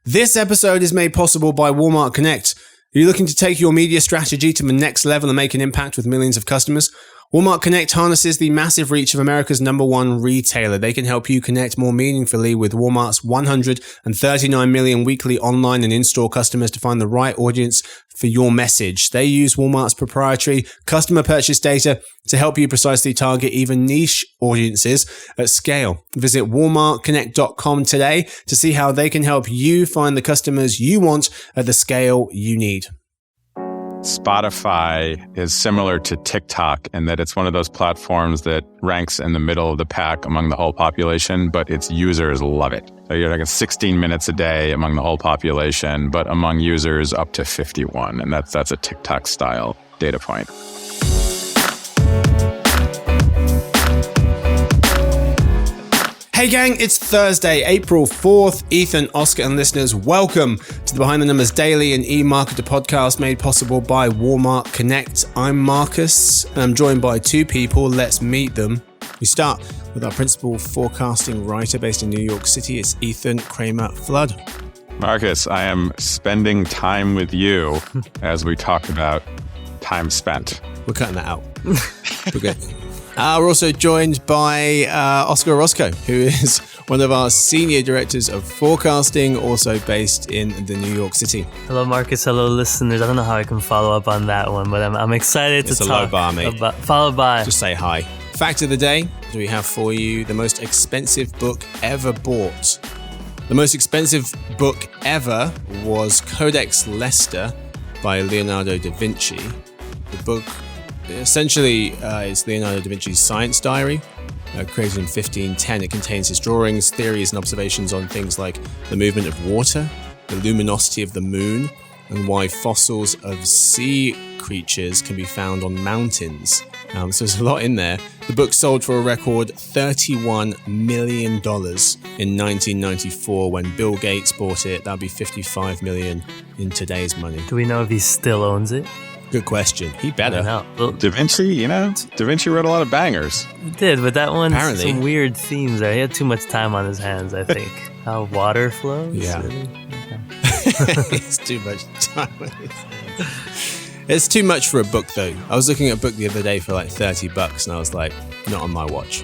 This episode is made possible by Walmart Connect. Are you looking to take your media strategy to the next level and make an impact with millions of customers? Walmart Connect harnesses the massive reach of America's #1 retailer. They can help you connect more meaningfully with Walmart's 139 million weekly online and in-store customers to find the right audience for your message. They use Walmart's proprietary customer purchase data to help you precisely target even niche audiences at scale. Visit walmartconnect.com today to see how they can help you find the customers you want at the scale you need. Spotify is similar to TikTok in that it's one of those platforms that ranks in the middle of the pack among the whole population, but its users love it. So you're like 16 minutes a day among the whole population, but among users up to 51. And that's a TikTok style data point. Hey gang, it's Thursday, April 4th. Ethan, Oscar, and listeners, welcome to the Behind the Numbers Daily and eMarketer podcast made possible by Walmart Connect. I'm Marcus, and I'm joined by two people. Let's meet them. We start with our principal forecasting writer based in New York City. It's Ethan Cramer-Flood. Marcus, I am spending time with you as we talk about time spent. We're cutting that out. We're good. We're also joined by Oscar Orozco, who is one of our senior directors of forecasting, also based in the New York City. Hello, Marcus. Hello, listeners. I don't know how I can follow up on that one, but I'm excited to talk. It's a low bar, mate. Followed by... Just say hi. Fact of the day, we have for you the most expensive book ever bought. The most expensive book ever was Codex Leicester by Leonardo da Vinci. The book essentially is Leonardo da Vinci's science diary, created in 1510. It contains his drawings, theories, and observations on things like the movement of water, the luminosity of the moon, and why fossils of sea creatures can be found on mountains. So there's a lot in there. The book sold for a record $31 million in 1994. When Bill Gates bought it, that'd be $55 million in today's money. Do we know if he still owns it? Good question. He better. Well, Da Vinci, Da Vinci wrote a lot of bangers. He did, but that one had Apparently. some weird themes there. He had too much time on his hands, I think. How water flows? Yeah. Really? It's too much time. It's too much for a book, though. I was looking at a book the other day for like $30, and I was like, not on my watch.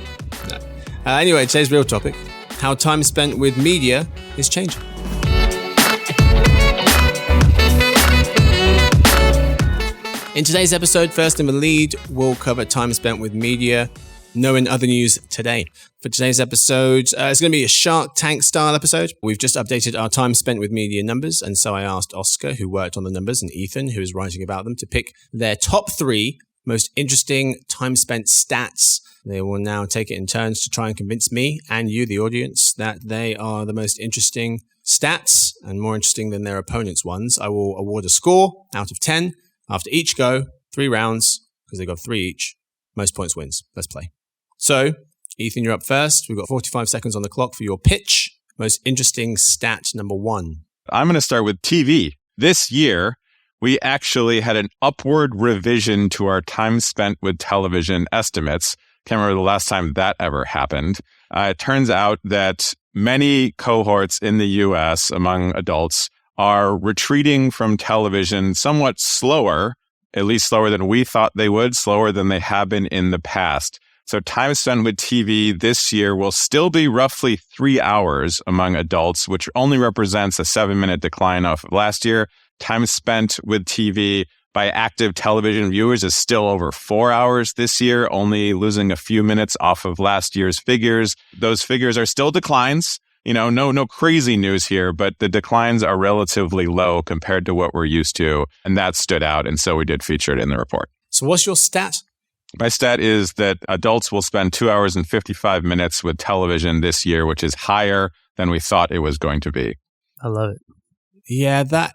No. Anyway, today's real topic: how time spent with media is changing. In today's episode, first in the lead, we'll cover time spent with media. No in other news today. For today's episode, it's going to be a Shark Tank style episode. We've just updated our time spent with media numbers, and so I asked Oscar, who worked on the numbers, and Ethan, who is writing about them, to pick their top 3 most interesting time spent stats. They will now take it in turns to try and convince me and you, the audience, that they are the most interesting stats and more interesting than their opponents' ones. I will award a score out of 10. After each go, 3 rounds, because they got 3 each. Most points wins. Let's play. So, Ethan, you're up first. We've got 45 seconds on the clock for your pitch. Most interesting stat number 1. I'm going to start with TV. This year, we actually had an upward revision to our time spent with television estimates. Can't remember the last time that ever happened. It turns out that many cohorts in the U.S. among adults are retreating from television somewhat slower, at least slower than we thought they would, slower than they have been in the past. So time spent with TV this year will still be roughly 3 hours among adults, which only represents a 7-minute decline off of last year. Time spent with TV by active television viewers is still over 4 hours this year, only losing a few minutes off of last year's figures. Those figures are still declines. No crazy news here, but the declines are relatively low compared to what we're used to. And that stood out. And so we did feature it in the report. So what's your stat? My stat is that adults will spend 2 hours and 55 minutes with television this year, which is higher than we thought it was going to be. I love it. Yeah, that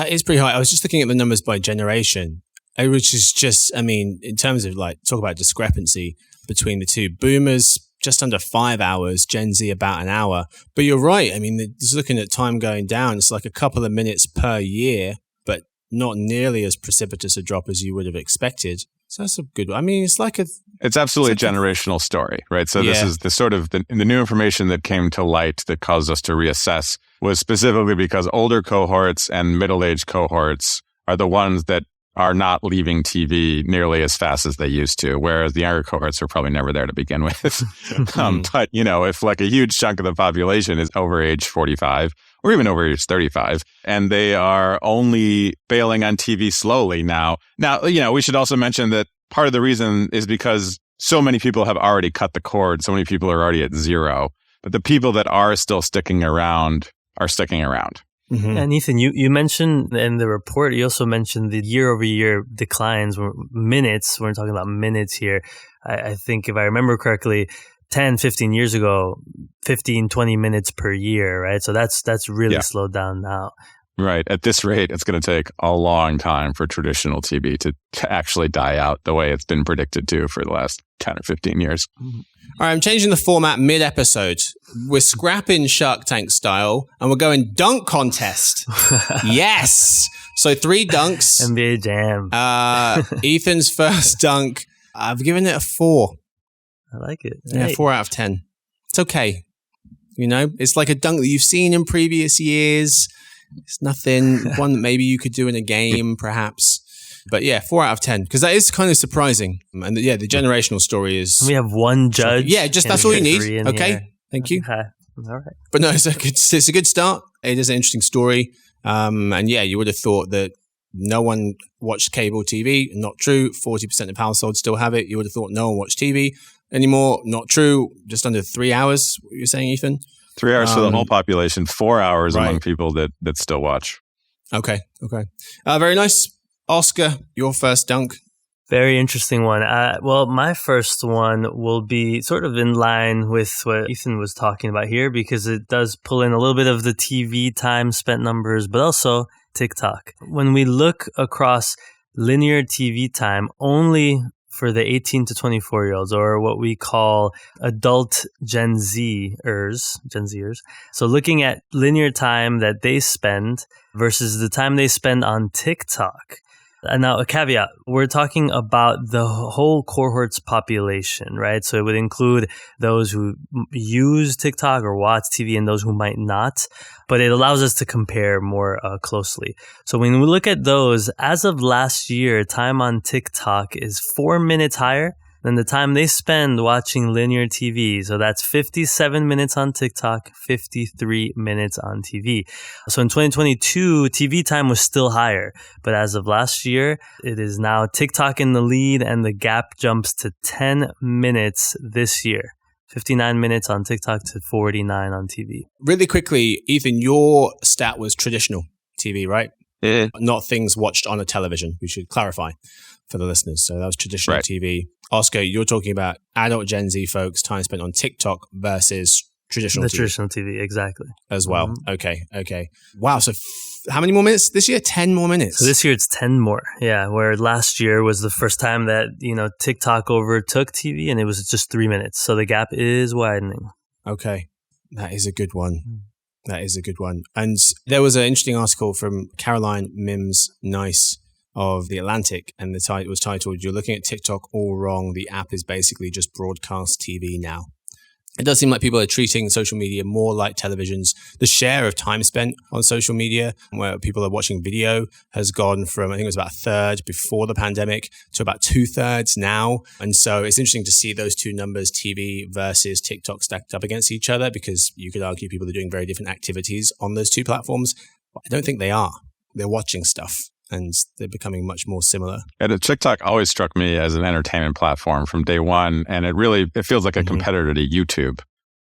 is pretty high. I was just looking at the numbers by generation, which is just, in terms of talk about discrepancy between the two. Boomers, just under 5 hours, Gen Z about an hour. But you're right. Just looking at time going down, it's like a couple of minutes per year. But not nearly as precipitous a drop as you would have expected. So that's a good one. I mean, it's absolutely a generational story, right? So this is the sort of the new information that came to light that caused us to reassess was specifically because older cohorts and middle-aged cohorts are the ones that are not leaving TV nearly as fast as they used to, whereas the younger cohorts are probably never there to begin with. But, if like a huge chunk of the population is over age 45 or even over age 35, and they are only bailing on TV slowly now. Now, we should also mention that part of the reason is because so many people have already cut the cord. So many people are already at zero. But the people that are still sticking around are sticking around. Mm-hmm. And Ethan, you mentioned in the report, you also mentioned the year-over-year declines, minutes. We're talking about minutes here. I think if I remember correctly, 10, 15 years ago, 15, 20 minutes per year, right? So that's really slowed down now. Right. At this rate, it's going to take a long time for traditional TV to actually die out the way it's been predicted to for the last 10 or 15 years. Mm-hmm. All right, I'm changing the format mid-episode. We're scrapping Shark Tank style, and we're going dunk contest. Yes! So 3 dunks. NBA Jam. Ethan's first dunk. I've given it a 4. I like it. Yeah, Hey. 4 out of 10. It's okay. It's like a dunk that you've seen in previous years. It's nothing, one that maybe you could do in a game, perhaps. But yeah, 4 out of 10, because that is kind of surprising. And the generational story is... And we have one judge. Yeah, just that's all you need. Okay, thank you. Okay. All right. But no, it's a good start. It is an interesting story. And yeah, you would have thought that no one watched cable TV. Not true. 40% of households still have it. You would have thought no one watched TV anymore. Not true. Just under 3 hours, what you're saying, Ethan? 3 hours for the whole population, 4 hours among people that still watch. Okay. Very nice. Oscar, your first dunk. Very interesting one. Well, my first one will be sort of in line with what Ethan was talking about here, because it does pull in a little bit of the TV time spent numbers, but also TikTok. When we look across linear TV time only for the 18 to 24-year-olds, or what we call adult Gen Zers. So looking at linear time that they spend versus the time they spend on TikTok. And now a caveat, we're talking about the whole cohort's population, right? So it would include those who use TikTok or watch TV and those who might not, but it allows us to compare more closely. So when we look at those, as of last year, time on TikTok is 4 minutes higher than the time they spend watching linear TV. So that's 57 minutes on TikTok, 53 minutes on TV. So in 2022, TV time was still higher. But as of last year, it is now TikTok in the lead, and the gap jumps to 10 minutes this year. 59 minutes on TikTok to 49 on TV. Really quickly, Ethan, your stat was traditional TV, right? Yeah. Not things watched on a television. We should clarify for the listeners. So that was traditional TV. Oscar, you're talking about adult Gen Z folks, time spent on TikTok versus traditional TV. Traditional TV, exactly. As well. Mm-hmm. Okay. Wow. So how many more minutes this year? 10 more minutes. So this year it's 10 more. Yeah. Where last year was the first time that, TikTok overtook TV, and it was just 3 minutes. So the gap is widening. Okay. That is a good one. And there was an interesting article from Caroline Mims-Nice of The Atlantic, and it was titled, "You're looking at TikTok all wrong. The app is basically just broadcast TV now." It does seem like people are treating social media more like televisions. The share of time spent on social media, where people are watching video, has gone from, I think it was about a third before the pandemic, to about 2/3 now. And so it's interesting to see those two numbers, TV versus TikTok, stacked up against each other, because you could argue people are doing very different activities on those two platforms. But I don't think they are. They're watching stuff, and they're becoming much more similar. And TikTok always struck me as an entertainment platform from day one, and it feels like a competitor to YouTube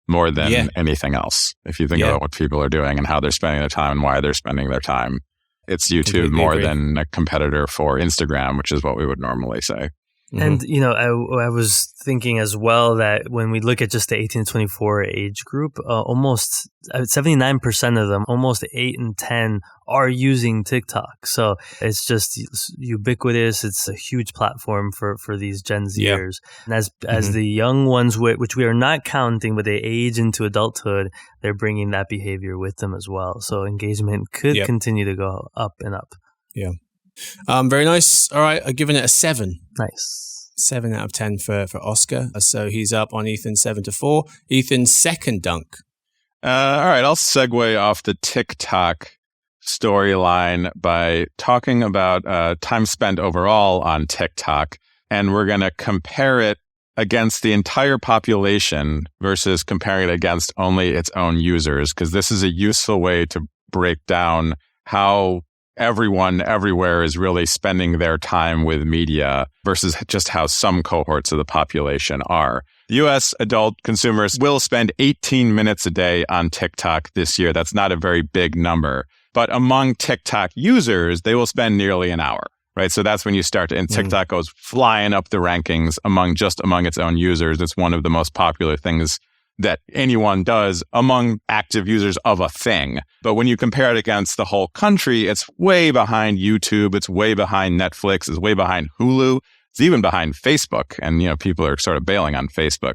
more than anything else. If you think about what people are doing and how they're spending their time and why they're spending their time, it's YouTube more than a competitor for Instagram, which is what we would normally say. And, I was thinking as well that when we look at just the 18 to 24 age group, almost 79% of them, almost 8 in 10 are using TikTok. So it's just ubiquitous. It's a huge platform for these Gen Zers. And as the young ones, which we are not counting, but they age into adulthood, they're bringing that behavior with them as well. So engagement could continue to go up and up. Yeah. Very nice. All right. I've given it a 7. Nice. 7 out of 10 for Oscar. So he's up on Ethan 7-4. Ethan's second dunk. All right. I'll segue off the TikTok storyline by talking about time spent overall on TikTok. And we're going to compare it against the entire population versus comparing it against only its own users, because this is a useful way to break down how everyone everywhere is really spending their time with media versus just how some cohorts of the population are. U.S. adult consumers will spend 18 minutes a day on TikTok this year. That's not a very big number. But among TikTok users, they will spend nearly an hour. Right. So that's when you start to, and TikTok goes flying up the rankings among its own users. It's one of the most popular things that anyone does among active users of a thing. But when you compare it against the whole country, it's way behind YouTube. It's way behind Netflix. It's way behind Hulu. It's even behind Facebook. And, people are sort of bailing on Facebook.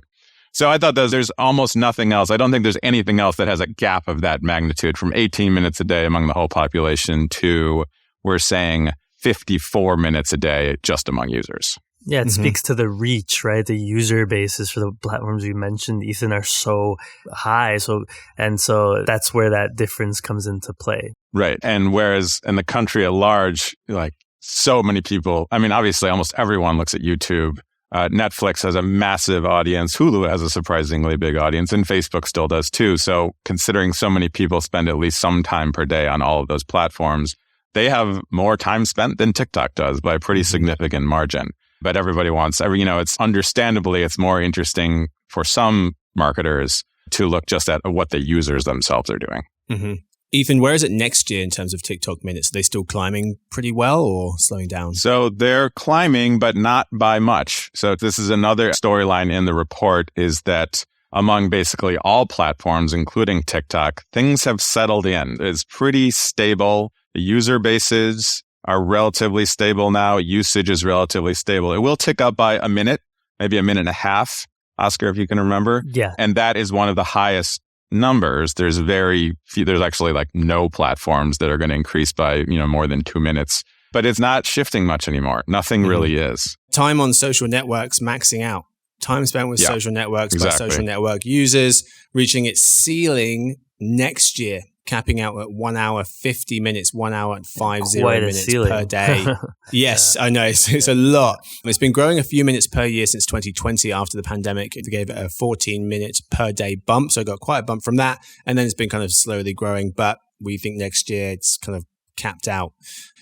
So I thought there's almost nothing else. I don't think there's anything else that has a gap of that magnitude from 18 minutes a day among the whole population to, we're saying, 54 minutes a day just among users. Yeah, it speaks to the reach, right? The user bases for the platforms you mentioned, Ethan, are so high. So that's where that difference comes into play. Right. And whereas in the country at large, like so many people, I mean, obviously almost everyone looks at YouTube. Netflix has a massive audience. Hulu has a surprisingly big audience, and Facebook still does too. So considering so many people spend at least some time per day on all of those platforms, they have more time spent than TikTok does by a pretty significant margin. But everybody wants, it's understandably, it's more interesting for some marketers to look just at what the users themselves are doing. Mm-hmm. Ethan, where is it next year in terms of TikTok minutes? Are they still climbing pretty well or slowing down? So they're climbing, but not by much. So this is another storyline in the report, is that among basically all platforms, including TikTok, things have settled in. It's pretty stable. The user bases are relatively stable now. Usage is relatively stable. It will tick up by a minute, maybe a minute and a half, Oscar, if you can remember. Yeah. And that is one of the highest numbers. There's very few, there's actually like no platforms that are going to increase by, more than 2 minutes. But it's not shifting much anymore. Nothing really is. Time on social networks maxing out. Time spent with social networks by social network users reaching its ceiling next year, capping out at 1 hour, 50 minutes, 1 hour and 50 minutes per day. Yes, I know. It's a lot. It's been growing a few minutes per year since 2020 after the pandemic. It gave it a 14 minutes per day bump. So it got quite a bump from that. And then it's been kind of slowly growing. But we think next year it's kind of capped out.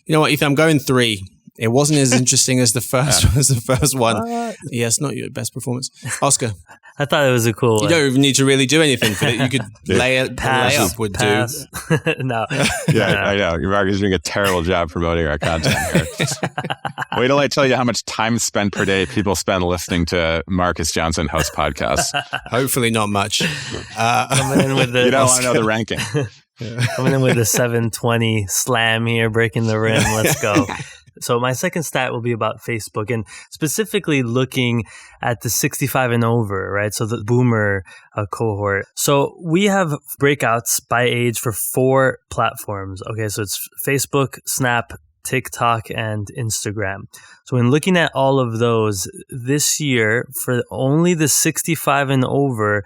You know what, Ethan? I'm going 3. It wasn't as interesting as the first one. Yeah, it's not your best performance. Oscar. I thought it was a cool one. You don't even need to really do anything for it. You could lay up would do. No. Yeah, I know. Marcus is doing a terrible job promoting our content here. Wait till I tell you how much time spent per day people spend listening to Marcus Johnson host podcasts. Hopefully not much. Coming in with the you don't want to know the ranking. Coming in with the 720 slam here, breaking the rim. Let's go. So my second stat will be about Facebook, and specifically looking at the 65 and over, right? So the boomer cohort. So we have breakouts by age for 4 platforms. Okay, so it's Facebook, Snap, TikTok, and Instagram. So when looking at all of those this year, for only the 65 and over,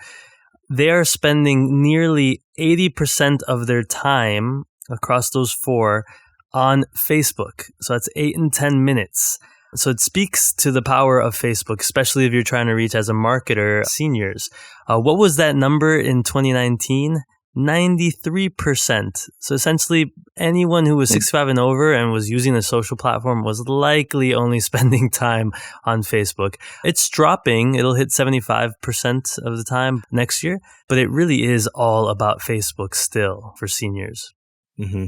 they are spending nearly 80% of their time across those 4 on Facebook. So that's 8 and 10 minutes. So it speaks to the power of Facebook, especially if you're trying to reach as a marketer seniors. What was that number in 2019? 93%. So essentially anyone who was 65 and over and was using a social platform was likely only spending time on Facebook. It's dropping. It'll hit 75% of the time next year, but it really is all about Facebook still for seniors. Mm-hmm.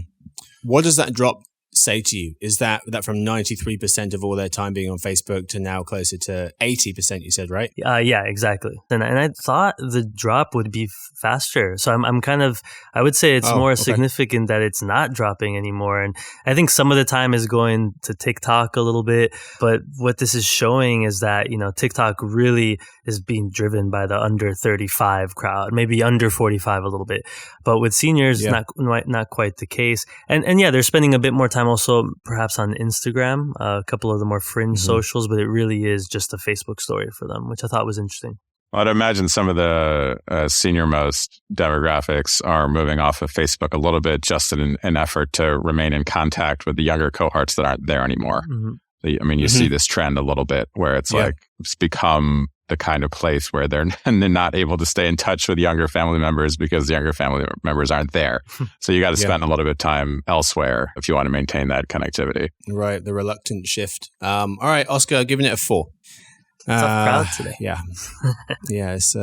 What does that drop say to you? Is that from 93% of all their time being on Facebook to now closer to 80%, you said, right? Yeah, exactly. And I thought the drop would be faster. So I would say it's more significant that it's not dropping anymore. And I think some of the time is going to TikTok a little bit. But what this is showing is that, TikTok really is being driven by the under 35 crowd, maybe under 45 a little bit. But with seniors, not quite the case. And yeah, they're spending a bit more time also perhaps on Instagram, a couple of the more fringe socials, but it really is just a Facebook story for them, which I thought was interesting. I'd imagine some of the senior-most demographics are moving off of Facebook a little bit just in an effort to remain in contact with the younger cohorts that aren't there anymore. I mean, you see this trend a little bit where it's like it's become the kind of place where they're not able to stay in touch with younger family members because the younger family members aren't there. So you got to spend a little bit of time elsewhere if you want to maintain that connectivity. Right, the reluctant shift. All right, Oscar, giving it a 4. Tough crowd today. Yeah. This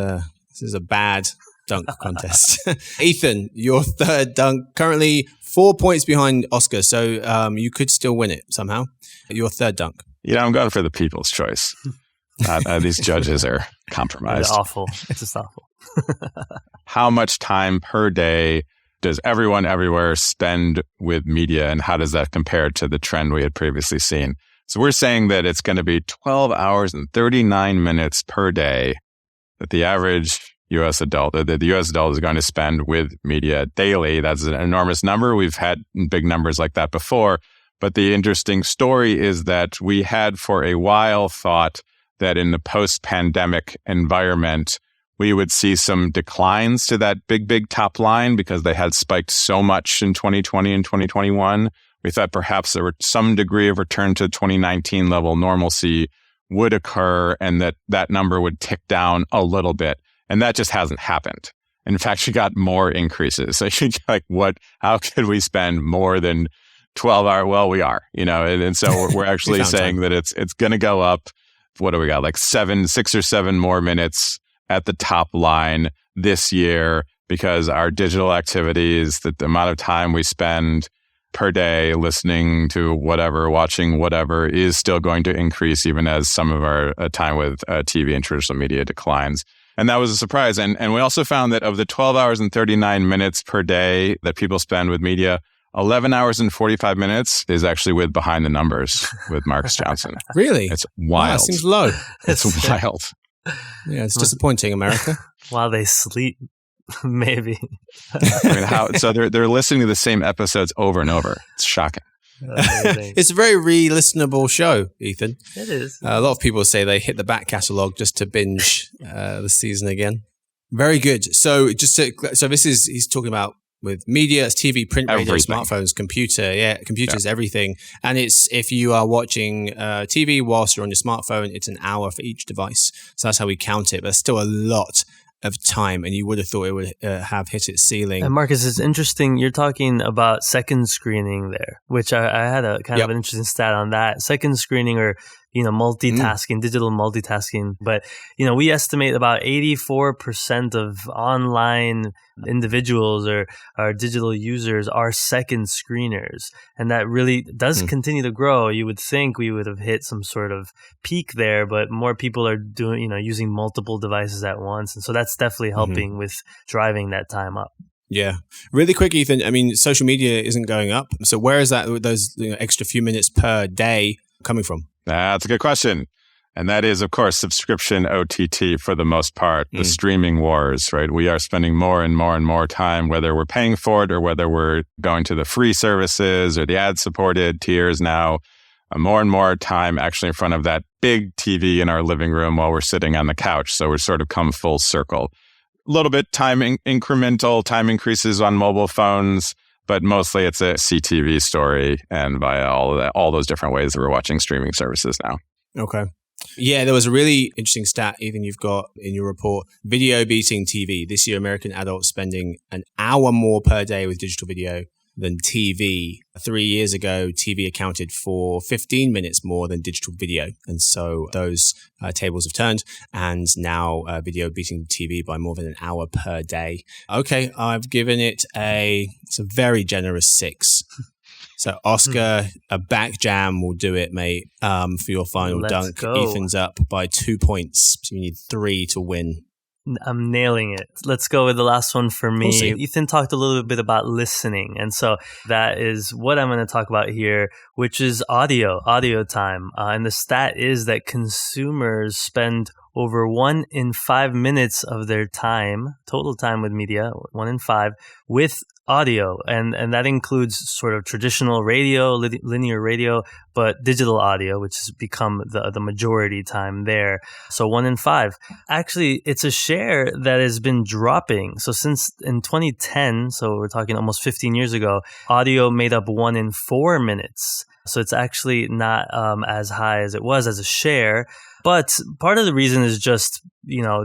is a bad dunk contest. Ethan, your third dunk, currently 4 points behind Oscar, so you could still win it somehow. Your third dunk. I'm going for the people's choice. These judges are compromised. It's awful. It's just awful. How much time per day does everyone everywhere spend with media, and how does that compare to the trend we had previously seen? So we're saying that it's going to be 12 hours and 39 minutes per day that the average U.S. adult, that the U.S. adult is going to spend with media daily. That's an enormous number. We've had big numbers like that before. But the interesting story is that we had for a while thought that in the post-pandemic environment, we would see some declines to that big top line because they had spiked so much in 2020 and 2021. We thought perhaps there were some degree of return to 2019 level normalcy would occur and that number would tick down a little bit. And that just hasn't happened. In fact, she got more increases. So she's like, how could we spend more than 12 hours? Well, we are, and so we're actually saying that it's going to go up. What do we got? Like 6 or 7 more minutes at the top line this year because our digital activities, the amount of time we spend per day listening to whatever, watching whatever is still going to increase even as some of our time with TV and traditional media declines. And that was a surprise. And we also found that of the 12 hours and 39 minutes per day that people spend with media, 11 hours and 45 minutes is actually with Behind the Numbers with Marcus Johnson. Really? It's wild. Wow, that seems low. It's wild. Yeah, it's disappointing, America. While they sleep, maybe. So they're listening to the same episodes over and over. It's shocking. It's a very re-listenable show, Ethan. It is. A lot of people say they hit the back catalogue just to binge the season again. Very good. So he's talking about with media, it's TV, print, radio, smartphones, computers, everything. And it's if you are watching TV whilst you're on your smartphone, it's an hour for each device. So that's how we count it. But it's still a lot of time, and you would have thought it would have hit its ceiling. And Marcus, it's interesting. You're talking about second screening there, which I had a kind of an interesting stat on that. Second screening or multitasking, digital multitasking. But, we estimate about 84% of online individuals or our digital users are second screeners. And that really does continue to grow. You would think we would have hit some sort of peak there, but more people are doing, using multiple devices at once. And so that's definitely helping with driving that time up. Yeah. Really quick, Ethan. I mean, social media isn't going up. So where is those extra few minutes per day coming from? That's a good question. And that is, of course, subscription OTT for the most part, the streaming wars, right? We are spending more and more and more time, whether we're paying for it or whether we're going to the free services or the ad-supported tiers now, more and more time actually in front of that big TV in our living room while we're sitting on the couch. So we're sort of come full circle. A little bit incremental time increases on mobile phones, but mostly it's a CTV story and via all those different ways that we're watching streaming services now. Okay. Yeah, there was a really interesting stat, Ethan, you've got in your report. Video beating TV. This year, American adults spending an hour more per day with digital video than TV. 3 years ago, TV accounted for 15 minutes more than digital video. And so those tables have turned, and now video beating TV by more than an hour per day. Okay, I've given it it's a very generous 6. So Oscar, a back jam will do it, mate, for your final dunk. Go. Ethan's up by 2 points. So you need 3 to win. I'm nailing it. Let's go with the last one for me. We'll see. Ethan talked a little bit about listening. And so that is what I'm going to talk about here, which is audio time. And the stat is that consumers spend over 1 in 5 minutes of their time, total time with media, 1 in 5, with audio. And that includes sort of traditional radio, linear radio, but digital audio, which has become the majority time there. So 1 in 5. Actually, it's a share that has been dropping. So since in 2010, so we're talking almost 15 years ago, audio made up 1 in 4 minutes. So it's actually not as high as it was as a share. But part of the reason is just,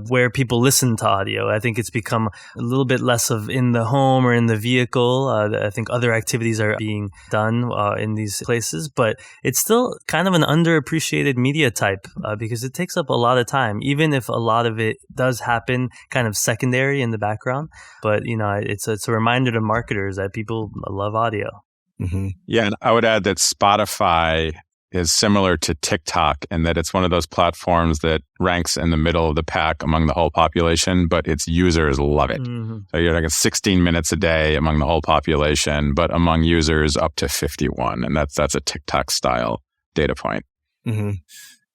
where people listen to audio. I think it's become a little bit less of in the home or in the vehicle. I think other activities are being done in these places, but it's still kind of an underappreciated media type because it takes up a lot of time, even if a lot of it does happen kind of secondary in the background. But, it's a reminder to marketers that people love audio. Mm-hmm. Yeah, and I would add that Spotify is similar to TikTok in that it's one of those platforms that ranks in the middle of the pack among the whole population, but its users love it. Mm-hmm. So you're like 16 minutes a day among the whole population, but among users up to 51. And that's a TikTok style data point. Mm-hmm.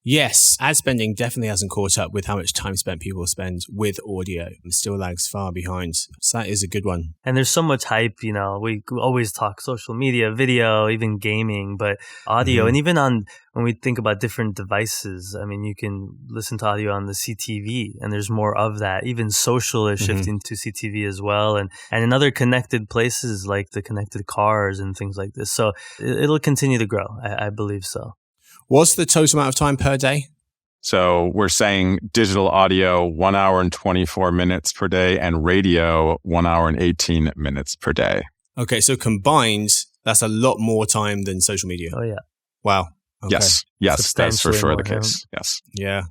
Yes, ad spending definitely hasn't caught up with how much time spent people spend with audio. It still lags far behind. So that is a good one. And there's so much hype, we always talk social media, video, even gaming, but audio. Mm-hmm. And even when we think about different devices, I mean, you can listen to audio on the CTV and there's more of that. Even social is shifting to CTV as well. And in other connected places like the connected cars and things like this. So it'll continue to grow. I believe so. What's the total amount of time per day? So we're saying digital audio, 1 hour and 24 minutes per day, and radio, 1 hour and 18 minutes per day. Okay, so combined, that's a lot more time than social media. Oh, yeah. Wow. Okay. Yes, that's for sure the case. Yes. Yeah.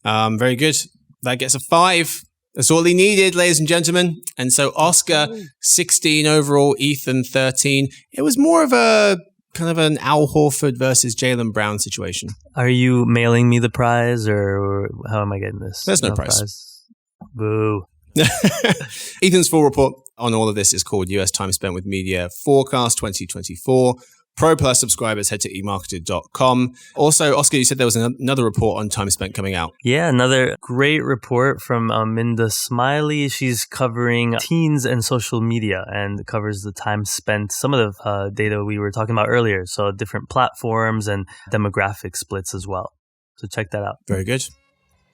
Very good. That gets a 5. That's all he needed, ladies and gentlemen. And so Oscar, 16 overall, Ethan, 13. It was more of a kind of an Al Horford versus Jaylen Brown situation. Are you mailing me the prize or how am I getting this? There's no prize. Boo. Ethan's full report on all of this is called US Time Spent with Media Forecast 2024. Pro Plus subscribers, head to eMarketer.com. Also, Oscar, you said there was another report on time spent coming out. Yeah, another great report from Minda Smiley. She's covering teens and social media and covers the time spent, some of the data we were talking about earlier. So different platforms and demographic splits as well. So check that out. Very good.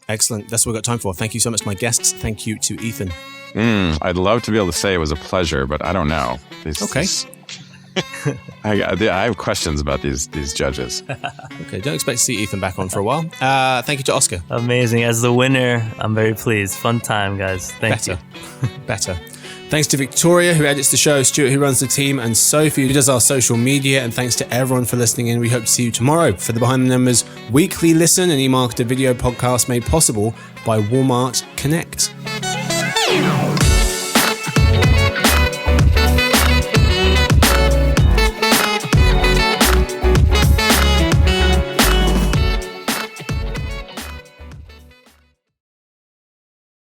Excellent. That's what we've got time for. Thank you so much to my guests. Thank you to Ethan. I'd love to be able to say it was a pleasure, but I don't know. Okay. I have questions about these judges. Okay, don't expect to see Ethan back on for a while. Thank you to Oscar. Amazing. As the winner, I'm very pleased. Fun time, guys. Thank you. Better. Thanks to Victoria, who edits the show, Stuart, who runs the team, and Sophie, who does our social media. And thanks to everyone for listening in. We hope to see you tomorrow for the Behind the Numbers weekly listen and eMarketer video podcast made possible by Walmart Connect.